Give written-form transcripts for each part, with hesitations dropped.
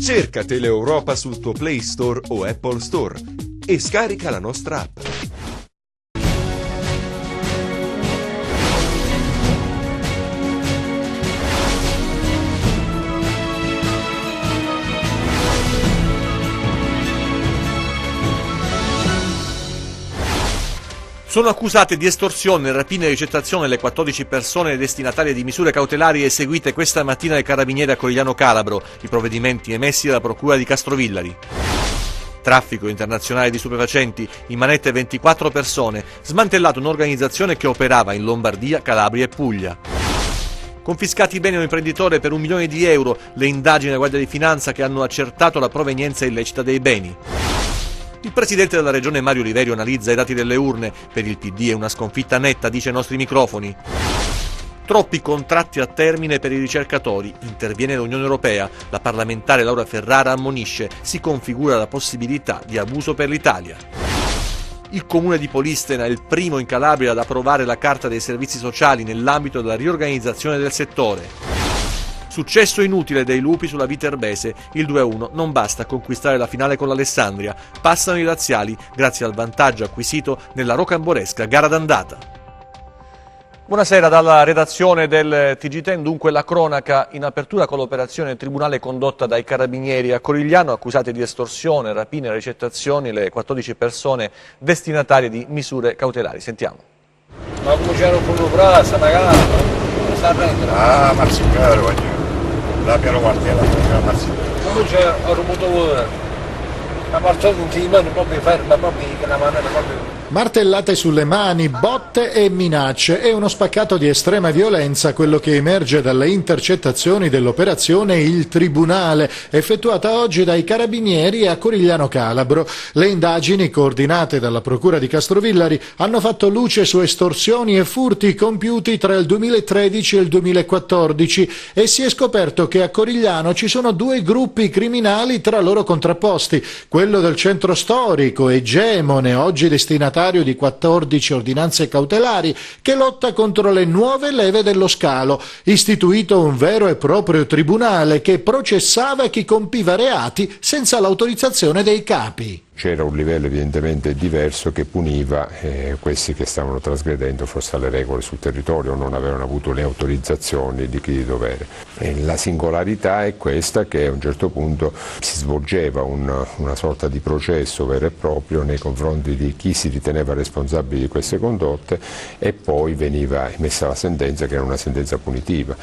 Cerca Teleeuropa sul tuo Play Store o Apple Store e scarica la nostra app. Sono accusate di estorsione, rapina e ricettazione le 14 persone destinatarie di misure cautelari eseguite questa mattina dai carabinieri a Corigliano Calabro, i provvedimenti emessi dalla procura di Castrovillari. Traffico internazionale di stupefacenti, in manette 24 persone, smantellata un'organizzazione che operava in Lombardia, Calabria e Puglia. Confiscati i beni a un imprenditore per 1 milione di euro, le indagini della Guardia di Finanza che hanno accertato la provenienza illecita dei beni. Il presidente della regione Mario Oliverio analizza i dati delle urne. Per il PD è una sconfitta netta, dice ai nostri microfoni. Troppi contratti a termine per i ricercatori. Interviene l'Unione Europea. La parlamentare Laura Ferrara ammonisce. Si configura la possibilità di abuso per l'Italia. Il comune di Polistena è il primo in Calabria ad approvare la Carta dei servizi sociali nell'ambito della riorganizzazione del settore. Successo inutile dei lupi sulla Viterbese, il 2-1 non basta a conquistare la finale con l'Alessandria, passano i laziali grazie al vantaggio acquisito nella rocambolesca gara d'andata. Buonasera dalla redazione del TG10, dunque la cronaca in apertura con l'operazione tribunale condotta dai carabinieri a Corigliano, accusate di estorsione, rapine e ricettazioni le 14 persone destinatarie di misure cautelari. Sentiamo. Ma come c'era un po' di brasa, magari, non sta a prendere? Ah, mazzicare, voglio. La piano quartiere, la mazzicare. Come c'è un rumore? La marcia non si manda proprio ferma, proprio che la mano proprio... Martellate sulle mani, botte e minacce e uno spaccato di estrema violenza, quello che emerge dalle intercettazioni dell'operazione Il Tribunale, effettuata oggi dai carabinieri a Corigliano Calabro. Le indagini, coordinate dalla Procura di Castrovillari, hanno fatto luce su estorsioni e furti compiuti tra il 2013 e il 2014 e si è scoperto che a Corigliano ci sono 2 gruppi criminali tra loro contrapposti, quello del centro storico, egemone, oggi destinatario di 14 ordinanze cautelari, che lotta contro le nuove leve dello scalo, istituito un vero e proprio tribunale che processava chi compiva reati senza l'autorizzazione dei capi. C'era un livello evidentemente diverso che puniva questi che stavano trasgredendo forse alle regole sul territorio, non avevano avuto le autorizzazioni di chi di dovere. E la singolarità è questa, che a un certo punto si svolgeva una sorta di processo vero e proprio nei confronti di chi si riteneva responsabile di queste condotte e poi veniva emessa la sentenza, che era una sentenza punitiva.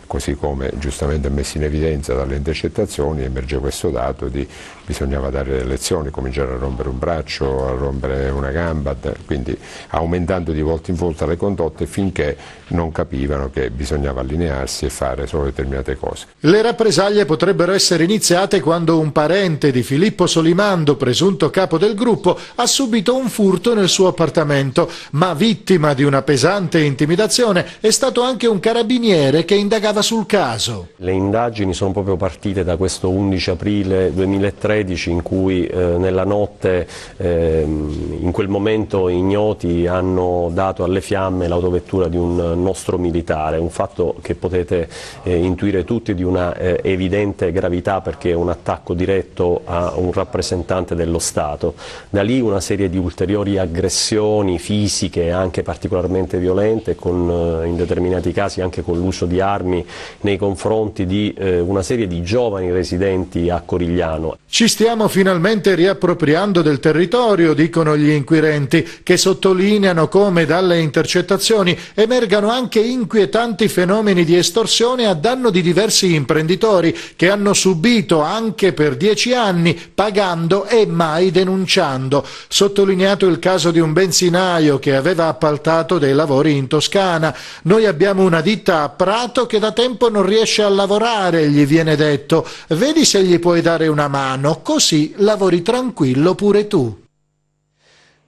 Così come giustamente messo in evidenza dalle intercettazioni emerge questo dato di bisognava dare delle lezioni, cominciare a rompere un braccio, a rompere una gamba, quindi aumentando di volta in volta le condotte finché non capivano che bisognava allinearsi e fare solo determinate cose. Le rappresaglie potrebbero essere iniziate quando un parente di Filippo Solimando, presunto capo del gruppo, ha subito un furto nel suo appartamento, ma vittima di una pesante intimidazione è stato anche un carabiniere che indagava sul caso. Le indagini sono proprio partite da questo 11 aprile 2013 in cui nella notte in quel momento ignoti hanno dato alle fiamme l'autovettura di un nostro militare, un fatto che potete intuire tutti di una evidente gravità perché è un attacco diretto a un rappresentante dello Stato. Da lì una serie di ulteriori aggressioni fisiche anche particolarmente violente, in determinati casi anche con l'uso di armi nei confronti di una serie di giovani residenti a Corigliano. Ci stiamo finalmente riappropriando del territorio, dicono gli inquirenti, che sottolineano come dalle intercettazioni emergano anche inquietanti fenomeni di estorsione a danno di diversi imprenditori che hanno subito anche per 10 anni, pagando e mai denunciando. Sottolineato il caso di un benzinaio che aveva appaltato dei lavori in Toscana. Noi abbiamo una ditta a Prato che da tempo non riesce a lavorare, gli viene detto. Vedi se gli puoi dare una mano, così lavori tranquillo pure tu.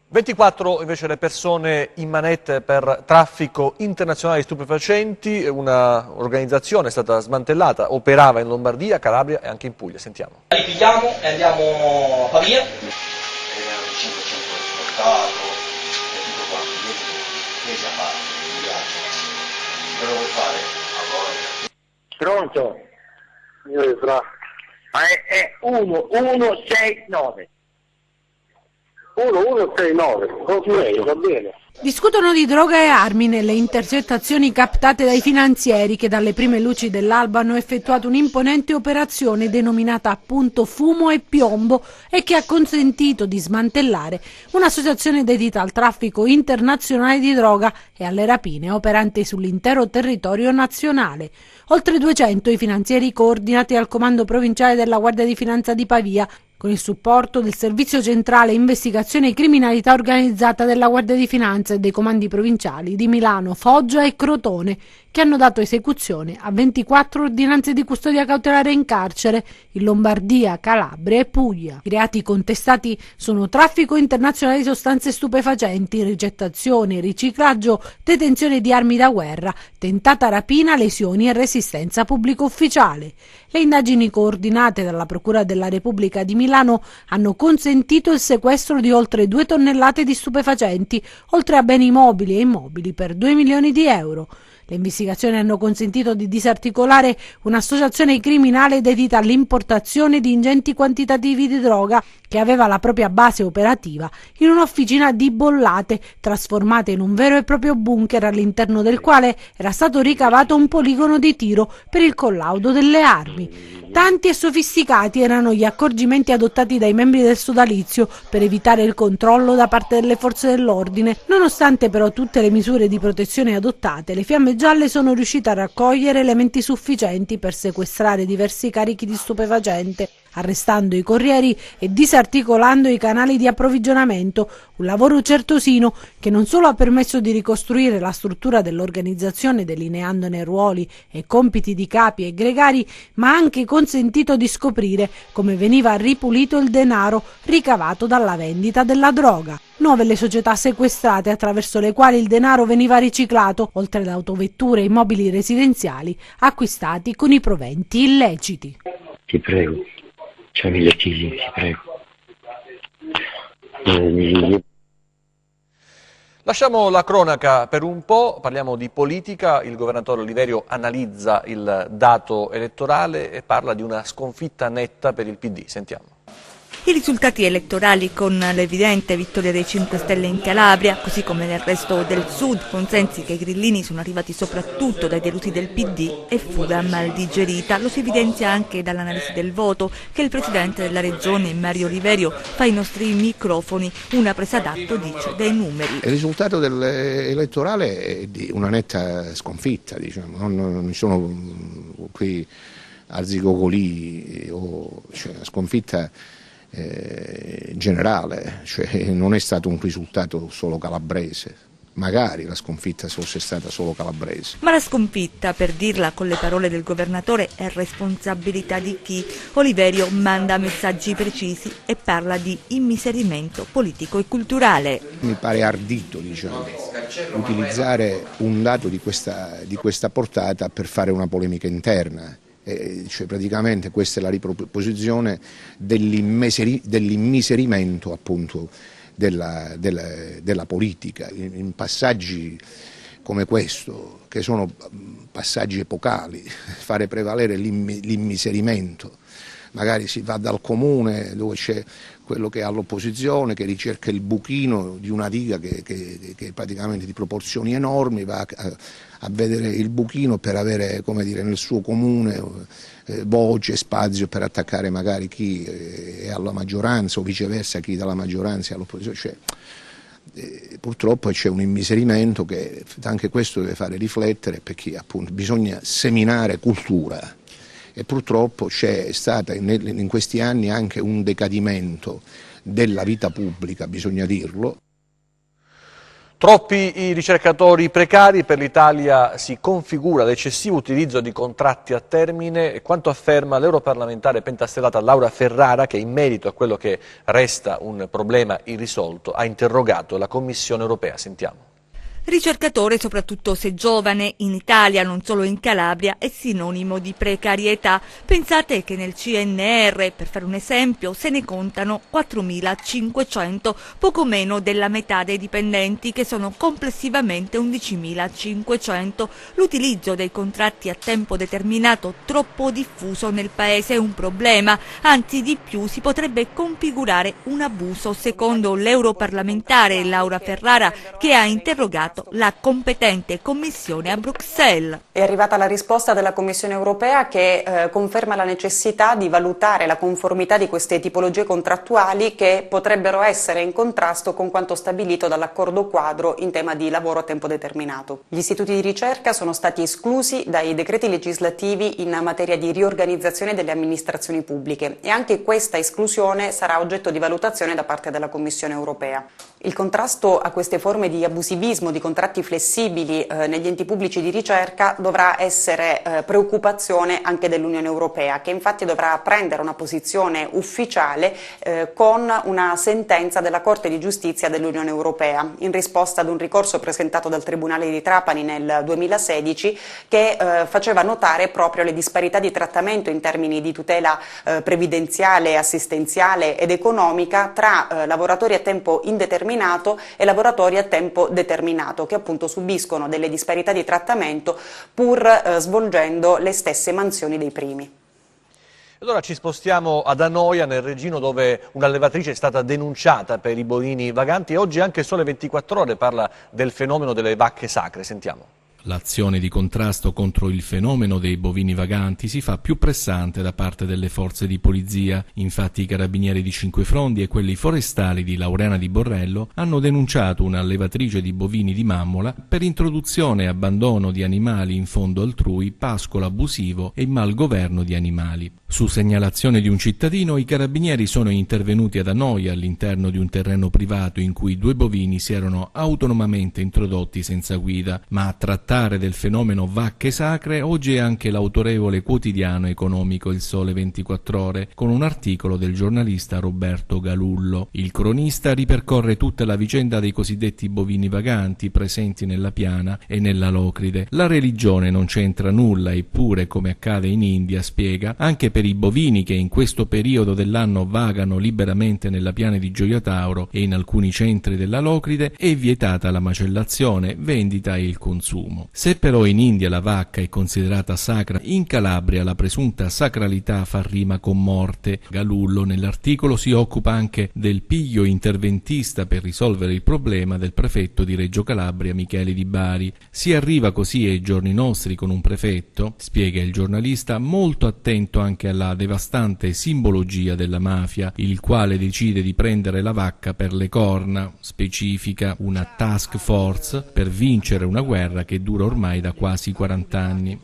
24 invece le persone in manette per traffico internazionale di stupefacenti, una organizzazione è stata smantellata, operava in Lombardia, Calabria e anche in Puglia. Sentiamo. Li pigliamo e andiamo a Pavia. Pronto? Io fra. È 1169. 1169, ok, va bene. Discutono di droga e armi nelle intercettazioni captate dai finanzieri che dalle prime luci dell'alba hanno effettuato un'imponente operazione denominata appunto Fumo e Piombo e che ha consentito di smantellare un'associazione dedita al traffico internazionale di droga e alle rapine operanti sull'intero territorio nazionale. Oltre 200 i finanzieri coordinati dal comando provinciale della Guardia di Finanza di Pavia, con il supporto del Servizio Centrale Investigazione e Criminalità Organizzata della Guardia di Finanza e dei comandi provinciali di Milano, Foggia e Crotone, che hanno dato esecuzione a 24 ordinanze di custodia cautelare in carcere in Lombardia, Calabria e Puglia. I reati contestati sono traffico internazionale di sostanze stupefacenti, ricettazione, riciclaggio, detenzione di armi da guerra, tentata rapina, lesioni e resistenza pubblico ufficiale. Le indagini coordinate dalla Procura della Repubblica di Milano hanno consentito il sequestro di oltre 2 tonnellate di stupefacenti, oltre a beni mobili e immobili per 2 milioni di euro. Le investigazioni hanno consentito di disarticolare un'associazione criminale dedita all'importazione di ingenti quantitativi di droga che aveva la propria base operativa in un'officina di Bollate, trasformata in un vero e proprio bunker all'interno del quale era stato ricavato un poligono di tiro per il collaudo delle armi. Tanti e sofisticati erano gli accorgimenti adottati dai membri del sodalizio per evitare il controllo da parte delle forze dell'ordine. Nonostante però tutte le misure di protezione adottate, le fiamme gialle sono riuscite a raccogliere elementi sufficienti per sequestrare diversi carichi di stupefacente, arrestando i corrieri e disarticolando i canali di approvvigionamento, un lavoro certosino che non solo ha permesso di ricostruire la struttura dell'organizzazione delineandone ruoli e compiti di capi e gregari, ma ha anche consentito di scoprire come veniva ripulito il denaro ricavato dalla vendita della droga. 9 le società sequestrate attraverso le quali il denaro veniva riciclato, oltre ad autovetture e immobili residenziali acquistati con i proventi illeciti. Ti prego. C'è 1000 figli, ti prego. Lasciamo la cronaca per un po', parliamo di politica. Il governatore Oliverio analizza il dato elettorale e parla di una sconfitta netta per il PD. Sentiamo. I risultati elettorali con l'evidente vittoria dei 5 Stelle in Calabria, così come nel resto del sud, consensi che i grillini sono arrivati soprattutto dai delusi del PD e fuga mal digerita. Lo si evidenzia anche dall'analisi del voto che il presidente della regione, Mario Oliverio, fa ai nostri microfoni, una presa d'atto, dice, dei numeri. Il risultato elettorale è di una netta sconfitta, diciamo. Non sono qui arzigogoli o una sconfitta generale, cioè non è stato un risultato solo calabrese, magari la sconfitta fosse stata solo calabrese. Ma la sconfitta, per dirla con le parole del governatore, è responsabilità di chi? Oliverio manda messaggi precisi e parla di immiserimento politico e culturale. Mi pare ardito, diciamo, utilizzare un dato di questa portata per fare una polemica interna. Cioè praticamente questa è la riproposizione dell'immiserimento appunto della politica in passaggi come questo, che sono passaggi epocali. Fare prevalere l'immiserimento, magari si va dal comune dove c'è quello che è all'opposizione, che ricerca il buchino di una diga che è praticamente di proporzioni enormi, va a vedere il buchino per avere, come dire, nel suo comune voce, spazio per attaccare magari chi è alla maggioranza o viceversa chi dalla maggioranza è all'opposizione. Cioè, purtroppo c'è un immiserimento che anche questo deve fare riflettere, perché appunto bisogna seminare cultura. E purtroppo c'è stato in questi anni anche un decadimento della vita pubblica, bisogna dirlo. Troppi i ricercatori precari, per l'Italia si configura l'eccessivo utilizzo di contratti a termine, quanto afferma l'europarlamentare pentastellata Laura Ferrara, che in merito a quello che resta un problema irrisolto ha interrogato la Commissione europea. Sentiamo. Ricercatore, soprattutto se giovane, in Italia, non solo in Calabria, è sinonimo di precarietà. Pensate che nel CNR, per fare un esempio, se ne contano 4.500, poco meno della metà dei dipendenti, che sono complessivamente 11.500. L'utilizzo dei contratti a tempo determinato troppo diffuso nel paese è un problema, anzi di più si potrebbe configurare un abuso, secondo l'europarlamentare Laura Ferrara, che ha interrogato la competente commissione a Bruxelles. È arrivata la risposta della Commissione europea che conferma la necessità di valutare la conformità di queste tipologie contrattuali che potrebbero essere in contrasto con quanto stabilito dall'accordo quadro in tema di lavoro a tempo determinato. Gli istituti di ricerca sono stati esclusi dai decreti legislativi in materia di riorganizzazione delle amministrazioni pubbliche e anche questa esclusione sarà oggetto di valutazione da parte della Commissione europea. Il contrasto a queste forme di abusivismo, di contratti flessibili negli enti pubblici di ricerca dovrà essere preoccupazione anche dell'Unione Europea, che infatti dovrà prendere una posizione ufficiale con una sentenza della Corte di Giustizia dell'Unione Europea in risposta ad un ricorso presentato dal Tribunale di Trapani nel 2016 che faceva notare proprio le disparità di trattamento in termini di tutela previdenziale, assistenziale ed economica tra lavoratori a tempo indeterminato e lavoratori a tempo determinato, che appunto subiscono delle disparità di trattamento pur svolgendo le stesse mansioni dei primi. Allora ci spostiamo ad Anoia, nel Regino, dove un'allevatrice è stata denunciata per i bovini vaganti e oggi anche Sole 24 Ore parla del fenomeno delle vacche sacre. Sentiamo. L'azione di contrasto contro il fenomeno dei bovini vaganti si fa più pressante da parte delle forze di polizia. Infatti i carabinieri di Cinquefrondi e quelli forestali di Laureana di Borrello hanno denunciato un'allevatrice di bovini di Mammola per introduzione e abbandono di animali in fondo altrui, pascolo abusivo e malgoverno di animali. Su segnalazione di un cittadino, i carabinieri sono intervenuti ad Anoia all'interno di un terreno privato in cui 2 bovini si erano autonomamente introdotti senza guida, ma a trattare del fenomeno vacche sacre oggi è anche l'autorevole quotidiano economico Il Sole 24 Ore, con un articolo del giornalista Roberto Galullo. Il cronista ripercorre tutta la vicenda dei cosiddetti bovini vaganti presenti nella Piana e nella Locride. La religione non c'entra nulla, eppure, come accade in India, spiega, anche per i bovini che in questo periodo dell'anno vagano liberamente nella Piana di Gioia Tauro e in alcuni centri della Locride è vietata la macellazione, vendita e il consumo. Se però in India la vacca è considerata sacra, in Calabria la presunta sacralità fa rima con morte. Galullo nell'articolo si occupa anche del piglio interventista per risolvere il problema del prefetto di Reggio Calabria Michele Di Bari. Si arriva così ai giorni nostri con un prefetto, spiega il giornalista, molto attento anche alla devastante simbologia della mafia, il quale decide di prendere la vacca per le corna, specifica una task force per vincere una guerra che dura ormai da quasi 40 anni.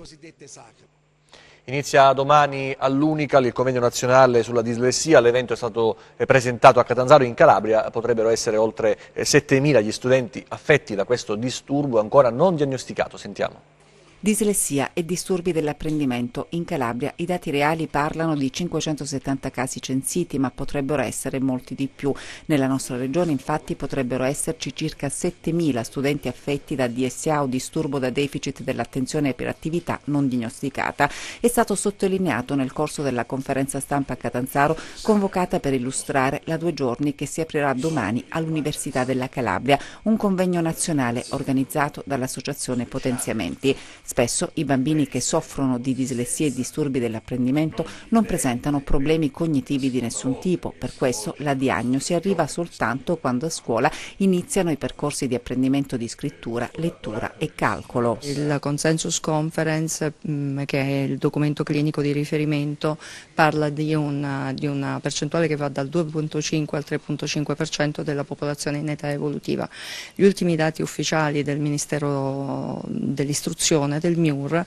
Inizia domani all'Unical il convegno nazionale sulla dislessia, l'evento è stato presentato a Catanzaro in Calabria, potrebbero essere oltre 7.000 gli studenti affetti da questo disturbo ancora non diagnosticato. Sentiamo. Dislessia e disturbi dell'apprendimento. In Calabria i dati reali parlano di 570 casi censiti, ma potrebbero essere molti di più. Nella nostra regione infatti potrebbero esserci circa 7.000 studenti affetti da DSA o disturbo da deficit dell'attenzione e iperattività non diagnosticata. È stato sottolineato nel corso della conferenza stampa a Catanzaro convocata per illustrare la 2 giorni che si aprirà domani all'Università della Calabria, un convegno nazionale organizzato dall'Associazione Potenziamenti. Spesso i bambini che soffrono di dislessia e disturbi dell'apprendimento non presentano problemi cognitivi di nessun tipo, per questo la diagnosi arriva soltanto quando a scuola iniziano i percorsi di apprendimento di scrittura, lettura e calcolo. Il Consensus Conference, che è il documento clinico di riferimento, parla di una percentuale che va dal 2,5 al 3,5% della popolazione in età evolutiva. Gli ultimi dati ufficiali del Ministero dell'Istruzione del MIUR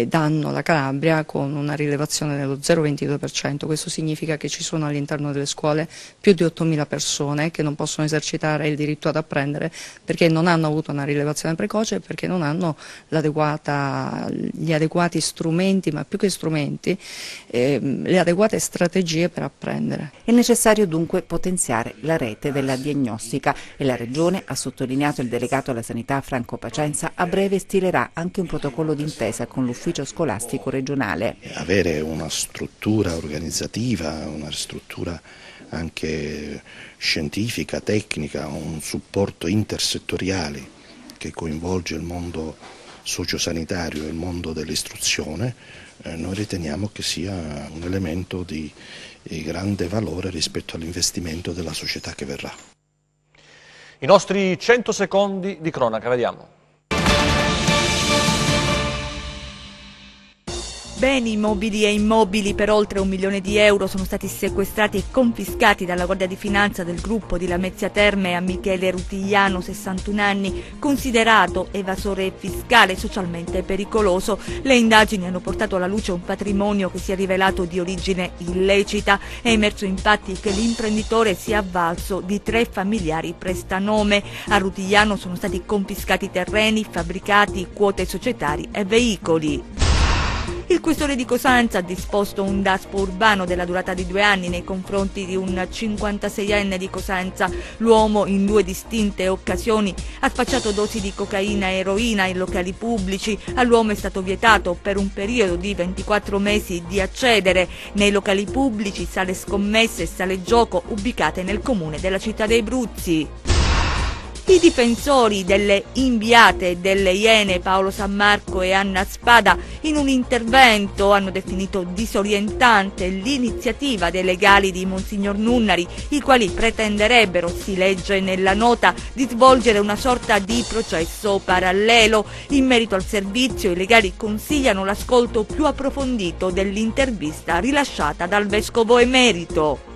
danno la Calabria con una rilevazione dello 0,22%. Questo significa che ci sono all'interno delle scuole più di 8.000 persone che non possono esercitare il diritto ad apprendere perché non hanno avuto una rilevazione precoce e perché non hanno gli adeguati strumenti, ma più che strumenti, le adeguate strategie per apprendere. È necessario dunque potenziare la rete della diagnostica e la Regione, ha sottolineato il delegato alla sanità Franco Pacenza, a breve stilerà anche un protocollo d'intesa con l'ufficio scolastico regionale. Avere una struttura organizzativa, una struttura anche scientifica, tecnica, un supporto intersettoriale che coinvolge il mondo sociosanitario e il mondo dell'istruzione, noi riteniamo che sia un elemento di grande valore rispetto all'investimento della società che verrà. I nostri 100 secondi di cronaca, vediamo. Beni mobili e immobili per oltre €1 milione sono stati sequestrati e confiscati dalla Guardia di Finanza del gruppo di Lamezia Terme a Michele Rutigliano, 61 anni, considerato evasore fiscale socialmente pericoloso. Le indagini hanno portato alla luce un patrimonio che si è rivelato di origine illecita. È emerso infatti che l'imprenditore si è avvalso di 3 familiari prestanome. A Rutigliano sono stati confiscati terreni, fabbricati, quote societarie e veicoli. Il questore di Cosenza ha disposto un daspo urbano della durata di 2 anni nei confronti di un 56enne di Cosenza. L'uomo in 2 distinte occasioni ha spacciato dosi di cocaina e eroina in locali pubblici. All'uomo è stato vietato per un periodo di 24 mesi di accedere nei locali pubblici, sale scommesse e sale gioco ubicate nel comune della Città dei Bruzzi. I difensori delle inviate delle Iene Paolo Sammarco e Anna Spada in un intervento hanno definito disorientante l'iniziativa dei legali di Monsignor Nunnari, i quali pretenderebbero, si legge nella nota, di svolgere una sorta di processo parallelo. In merito al servizio i legali consigliano l'ascolto più approfondito dell'intervista rilasciata dal vescovo emerito.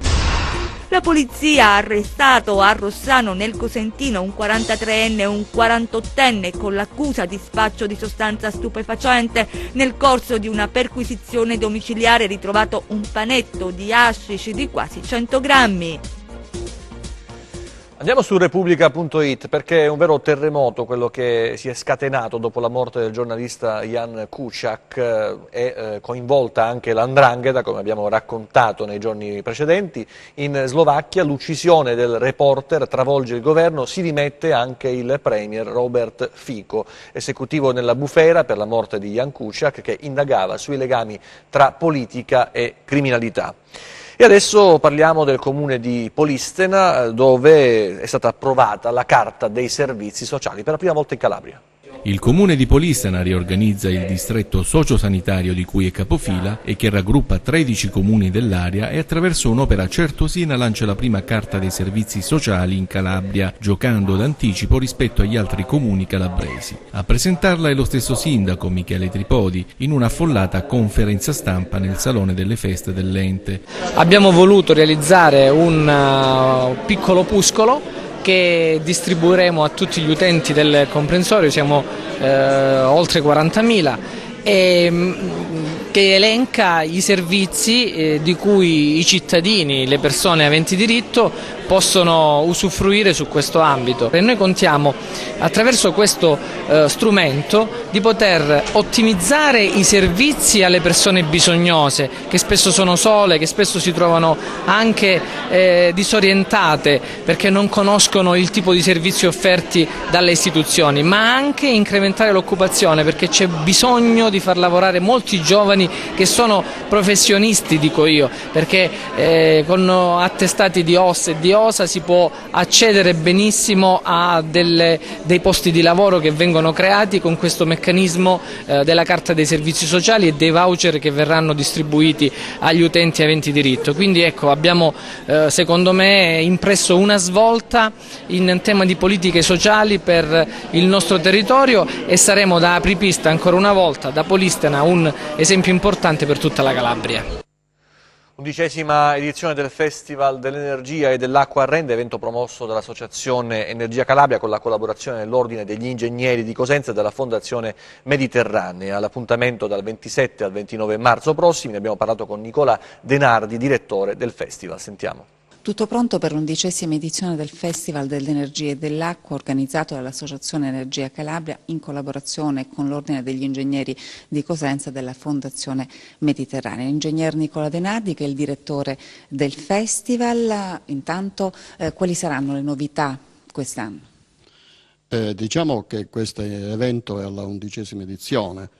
La polizia ha arrestato a Rossano nel Cosentino un 43enne e un 48enne con l'accusa di spaccio di sostanza stupefacente. Nel corso di una perquisizione domiciliare è ritrovato un panetto di hashish di quasi 100 grammi. Andiamo su Repubblica.it perché è un vero terremoto quello che si è scatenato dopo la morte del giornalista Jan Kuciak. È coinvolta anche l''ndrangheta, come abbiamo raccontato nei giorni precedenti. In Slovacchia l'uccisione del reporter travolge il governo, si dimette anche il premier Robert Fico, esecutivo nella bufera per la morte di Jan Kuciak, che indagava sui legami tra politica e criminalità. E adesso parliamo del comune di Polistena, dove è stata approvata la carta dei servizi sociali per la prima volta in Calabria. Il comune di Polistena riorganizza il distretto sociosanitario di cui è capofila e che raggruppa 13 comuni dell'area e attraverso un'opera certosina lancia la prima carta dei servizi sociali in Calabria, giocando d'anticipo rispetto agli altri comuni calabresi. A presentarla è lo stesso sindaco Michele Tripodi in una affollata conferenza stampa nel salone delle feste dell'ente. Abbiamo voluto realizzare un piccolo opuscolo che distribuiremo a tutti gli utenti del comprensorio, siamo oltre 40.000, che elenca i servizi di cui i cittadini, le persone aventi diritto, possono usufruire su questo ambito. E noi contiamo attraverso questo strumento di poter ottimizzare i servizi alle persone bisognose, che spesso sono sole, che spesso si trovano anche disorientate perché non conoscono il tipo di servizi offerti dalle istituzioni, ma anche incrementare l'occupazione, perché c'è bisogno di far lavorare molti giovani che sono professionisti, dico io, perché con attestati di OSS e di OSA si può accedere benissimo a dei posti di lavoro che vengono creati con questo meccanismo della carta dei servizi sociali e dei voucher che verranno distribuiti agli utenti aventi diritto. Quindi ecco, abbiamo secondo me impresso una svolta in tema di politiche sociali per il nostro territorio e saremo da apripista ancora una volta, da Polistena, un esempio importante per tutta la Calabria. 11ª edizione del Festival dell'Energia e dell'Acqua a Rende, evento promosso dall'Associazione Energia Calabria con la collaborazione dell'Ordine degli Ingegneri di Cosenza e della Fondazione Mediterranea. L'appuntamento dal 27 al 29 marzo prossimi. Ne abbiamo parlato con Nicola Denardi, direttore del Festival. Sentiamo. Tutto pronto per l'11ª edizione del Festival dell'Energia e dell'Acqua organizzato dall'Associazione Energia Calabria in collaborazione con l'Ordine degli Ingegneri di Cosenza e della Fondazione Mediterranea. L'ingegner Nicola Denardi, che è il direttore del Festival. Intanto quali saranno le novità quest'anno? Diciamo che questo evento è alla 11ª edizione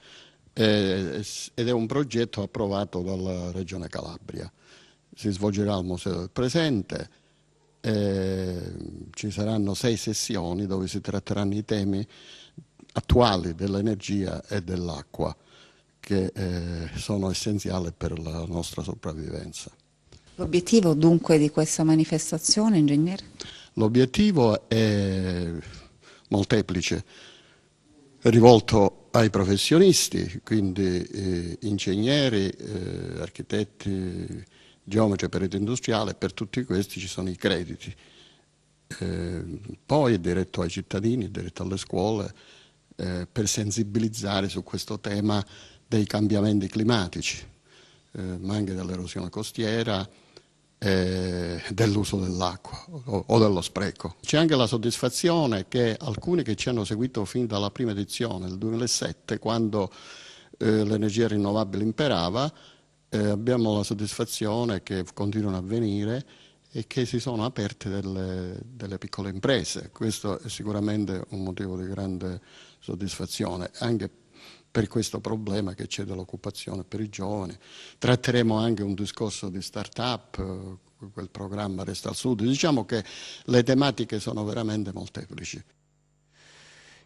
ed è un progetto approvato dalla Regione Calabria. Si svolgerà al Museo del Presente, ci saranno 6 sessioni dove si tratteranno i temi attuali dell'energia e dell'acqua che sono essenziali per la nostra sopravvivenza. L'obiettivo dunque di questa manifestazione, ingegnere? L'obiettivo è molteplice, è rivolto ai professionisti, quindi ingegneri, architetti, geometri e perito industriale. Per tutti questi ci sono i crediti. Poi è diretto ai cittadini, è diretto alle scuole, per sensibilizzare su questo tema dei cambiamenti climatici, ma anche dell'erosione costiera, dell'uso dell'acqua o dello spreco. C'è anche la soddisfazione che alcuni che ci hanno seguito fin dalla prima edizione, nel 2007, quando l'energia rinnovabile imperava, abbiamo la soddisfazione che continuano a venire e che si sono aperte delle piccole imprese. Questo è sicuramente un motivo di grande soddisfazione, anche per questo problema che c'è dell'occupazione per i giovani. Tratteremo anche un discorso di start-up, quel programma Resta al Sud. Diciamo che le tematiche sono veramente molteplici.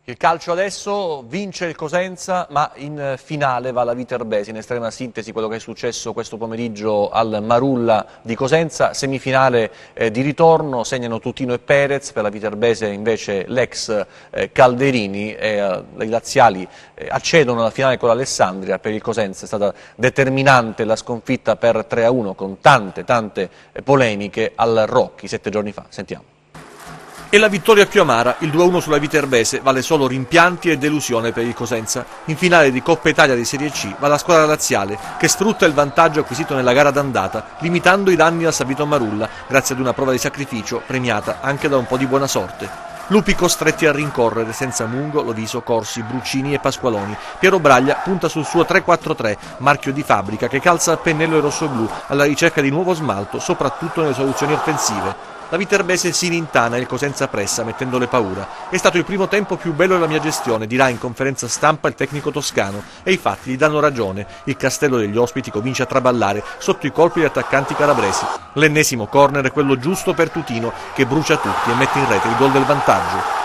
Il calcio adesso vince il Cosenza, ma in finale va la Viterbese. In estrema sintesi quello che è successo questo pomeriggio al Marulla di Cosenza, semifinale di ritorno, segnano Tutino e Perez, per la Viterbese invece l'ex Calderini, i laziali accedono alla finale con l'Alessandria. Per il Cosenza è stata determinante la sconfitta per 3-1 con tante polemiche al Rocchi 7 giorni fa. Sentiamo. E la vittoria più amara, il 2-1 sulla Viterbese, vale solo rimpianti e delusione per il Cosenza. In finale di Coppa Italia di Serie C va la squadra laziale, che sfrutta il vantaggio acquisito nella gara d'andata, limitando i danni al Sabito Marulla, grazie ad una prova di sacrificio premiata anche da un po' di buona sorte. Lupi costretti a rincorrere senza Mungo, Loviso, Corsi, Bruccini e Pasqualoni. Piero Braglia punta sul suo 3-4-3, marchio di fabbrica che calza a pennello e rossoblu alla ricerca di nuovo smalto, soprattutto nelle soluzioni offensive. La Viterbese si rintana e il Cosenza pressa, mettendole paura. È stato il primo tempo più bello della mia gestione, dirà in conferenza stampa il tecnico toscano. E i fatti gli danno ragione. Il castello degli ospiti comincia a traballare sotto i colpi degli attaccanti calabresi. L'ennesimo corner è quello giusto per Tutino, che brucia tutti e mette in rete il gol del vantaggio.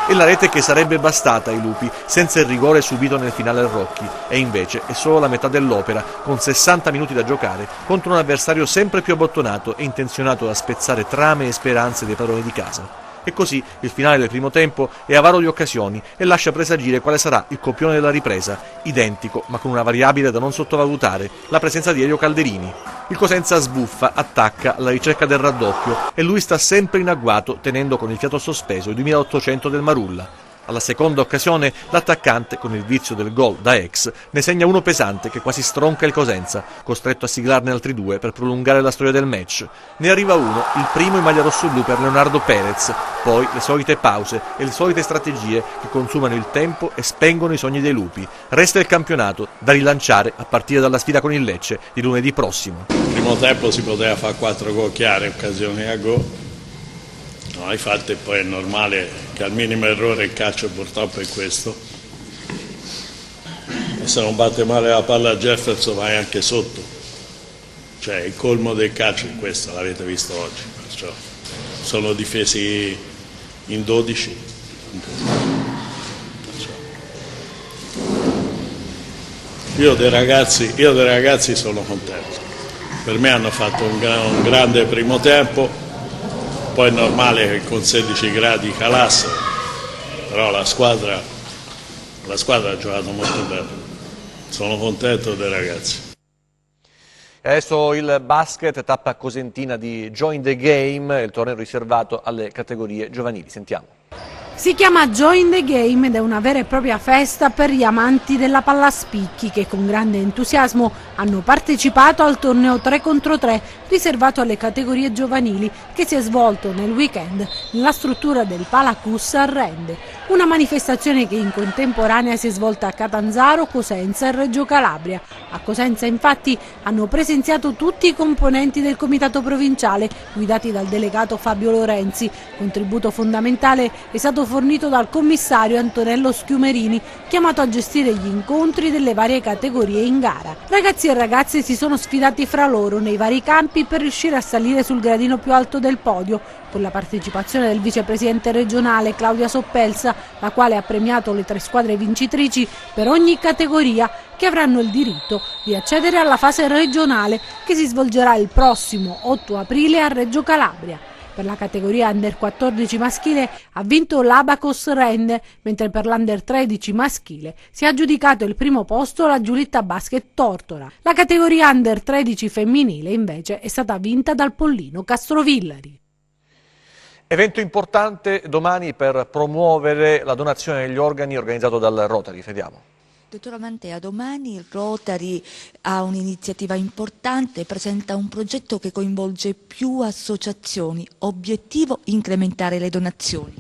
E la rete che sarebbe bastata ai Lupi, senza il rigore subito nel finale al Rocchi, e invece è solo la metà dell'opera, con 60 minuti da giocare, contro un avversario sempre più abbottonato e intenzionato a spezzare trame e speranze dei padroni di casa. E così il finale del primo tempo è avaro di occasioni e lascia presagire quale sarà il copione della ripresa, identico ma con una variabile da non sottovalutare, la presenza di Elio Calderini. Il Cosenza sbuffa, attacca alla ricerca del raddoppio e lui sta sempre in agguato tenendo con il fiato sospeso i 2800 del Marulla. Alla seconda occasione l'attaccante, con il vizio del gol da ex, ne segna uno pesante che quasi stronca il Cosenza, costretto a siglarne altri 2 per prolungare la storia del match. Ne arriva uno, il primo in maglia rossoblu per Leonardo Perez, poi le solite pause e le solite strategie che consumano il tempo e spengono i sogni dei Lupi. Resta il campionato, da rilanciare a partire dalla sfida con il Lecce di lunedì prossimo. Il primo tempo si poteva fare 4 gol chiare, occasioni a gol. No, infatti poi è normale che al minimo errore il calcio purtroppo è questo. E se non batte male la palla a Jefferson vai anche sotto. Cioè il colmo del calcio è questo, l'avete visto oggi. Perciò sono difesi in 12. Io dei ragazzi sono contento. Per me hanno fatto un grande primo tempo. Poi è normale che con 16 gradi calasse, però la squadra La squadra ha giocato molto bene, sono contento dei ragazzi. E adesso il basket, tappa cosentina di Join the Game, il torneo riservato alle categorie giovanili. Sentiamo. Si chiama Join the Game ed è una vera e propria festa per gli amanti della pallaspicchi che con grande entusiasmo hanno partecipato al torneo 3 contro 3 riservato alle categorie giovanili che si è svolto nel weekend nella struttura del Palacus a Rende. Una manifestazione che in contemporanea si è svolta a Catanzaro, Cosenza e Reggio Calabria. A Cosenza infatti hanno presenziato tutti i componenti del comitato provinciale guidati dal delegato Fabio Lorenzi. Contributo fondamentale è stato fornito dal commissario Antonello Schiumerini, chiamato a gestire gli incontri delle varie categorie in gara. Ragazzi e ragazze si sono sfidati fra loro nei vari campi per riuscire a salire sul gradino più alto del podio, con la partecipazione del vicepresidente regionale Claudia Soppelsa, la quale ha premiato le 3 squadre vincitrici per ogni categoria che avranno il diritto di accedere alla fase regionale che si svolgerà il prossimo 8 aprile a Reggio Calabria. Per la categoria Under 14 maschile ha vinto l'Abacos Rende, mentre per l'Under 13 maschile si è aggiudicato il primo posto la Giulitta Basket Tortora. La categoria Under 13 femminile invece è stata vinta dal Pollino Castrovillari. Evento importante domani per promuovere la donazione degli organi organizzato dal Rotary. Vediamo. Dottora Mantea, domani il Rotary ha un'iniziativa importante, presenta un progetto che coinvolge più associazioni, obiettivo incrementare le donazioni.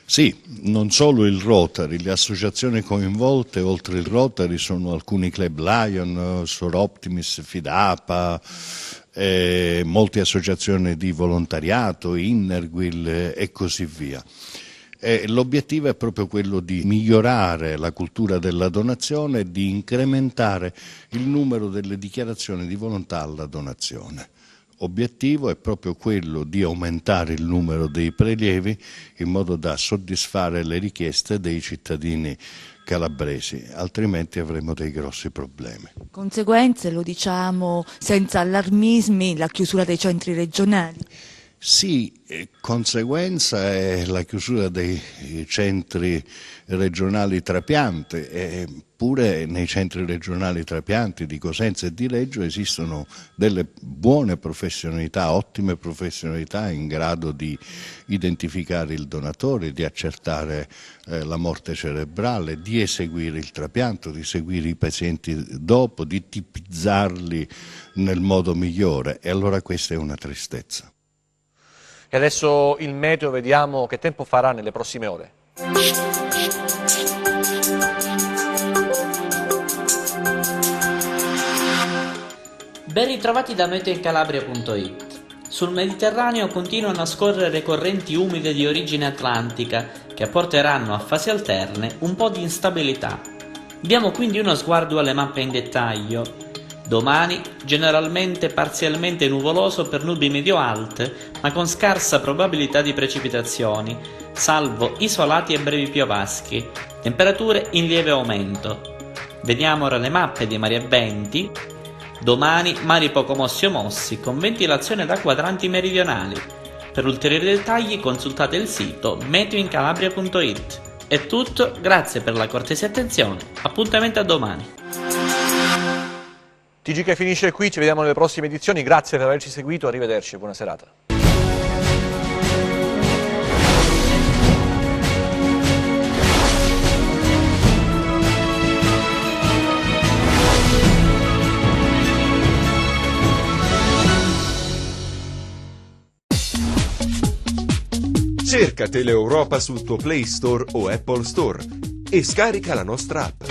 Sì, non solo il Rotary, le associazioni coinvolte oltre il Rotary sono alcuni Club Lion, Sor Optimis, Fidapa, molte associazioni di volontariato, Innerguil e così via. L'obiettivo è proprio quello di migliorare la cultura della donazione e di incrementare il numero delle dichiarazioni di volontà alla donazione. L'obiettivo è proprio quello di aumentare il numero dei prelievi in modo da soddisfare le richieste dei cittadini calabresi, altrimenti avremo dei grossi problemi. Conseguenze, lo diciamo senza allarmismi, la chiusura dei centri regionali. Sì, conseguenza è la chiusura dei centri regionali trapianti, eppure nei centri regionali trapianti di Cosenza e di Reggio esistono delle buone professionalità, ottime professionalità in grado di identificare il donatore, di accertare la morte cerebrale, di eseguire il trapianto, di seguire i pazienti dopo, di tipizzarli nel modo migliore, e allora questa è una tristezza. E adesso il meteo, vediamo che tempo farà nelle prossime ore. Ben ritrovati da meteoincalabria.it. Sul Mediterraneo continuano a scorrere correnti umide di origine atlantica che apporteranno a fasi alterne un po' di instabilità. Diamo quindi uno sguardo alle mappe in dettaglio. Domani generalmente parzialmente nuvoloso per nubi medio-alte, ma con scarsa probabilità di precipitazioni, salvo isolati e brevi piovaschi, temperature in lieve aumento. Vediamo ora le mappe di mari e venti. Domani mari poco mossi o mossi, con ventilazione da quadranti meridionali. Per ulteriori dettagli consultate il sito meteoincalabria.it. È tutto, grazie per la cortesia attenzione, appuntamento a domani. TG che finisce qui, ci vediamo nelle prossime edizioni, grazie per averci seguito, arrivederci, buona serata. Cerca Teleeuropa sul tuo Play Store o Apple Store e scarica la nostra app.